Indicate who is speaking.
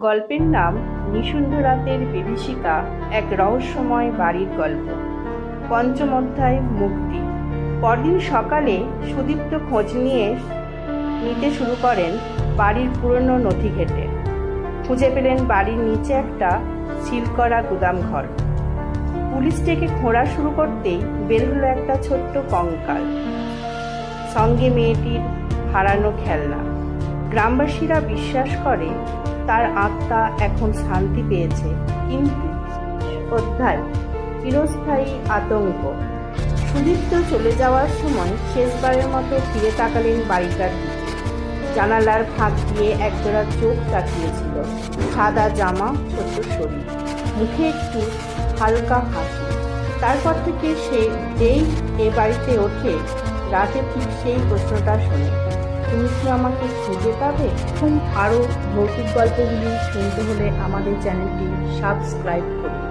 Speaker 1: গল্পের নাম নিশুন্ধ রাতের বিভীষিকা, এক রহস্যময় বাড়ির গল্প। পঞ্চম অধ্যায়, মুক্তি। পরদিন সকালে সুদীপ্ত খোঁজ নিতে শুরু করেন বাড়ির পুরনো নথি ঘেঁটে। খুঁজে পেলেন বাড়ির নিচে একটা সিল করা গুদাম ঘর। পুলিশ ডেকে খোঁড়া শুরু করতেই বের হলো একটা ছোট্ট কঙ্কাল, সঙ্গে মেয়েটির হারানো খেলনা। গ্রামবাসীরা বিশ্বাস করে তার আত্মা এখন শান্তি পেয়েছে, কিন্তু অধ্যায় চিরস্থায়ী আতঙ্ক। সুদীপ্ত চলে যাওয়ার সময় শেষবারের মতো ফিরে তাকালেন বাড়িটার দিকে। জানালার ফাঁক দিয়ে একজোড়া চোখ তাকিয়েছিল, সাদা জামা, ছোট্ট শরীর, মুখে একটু হালকা হাসি। তারপর থেকে সে যেই এ বাড়িতে ওঠে, রাতে ঠিক সেই প্রশ্নটা শোনে, তুমি কি আমাকে খুঁজে পাবে? আরও ভৌতিক গল্পগুলি শুনতে হলে আমাদের চ্যানেলটি সাবস্ক্রাইব করুন।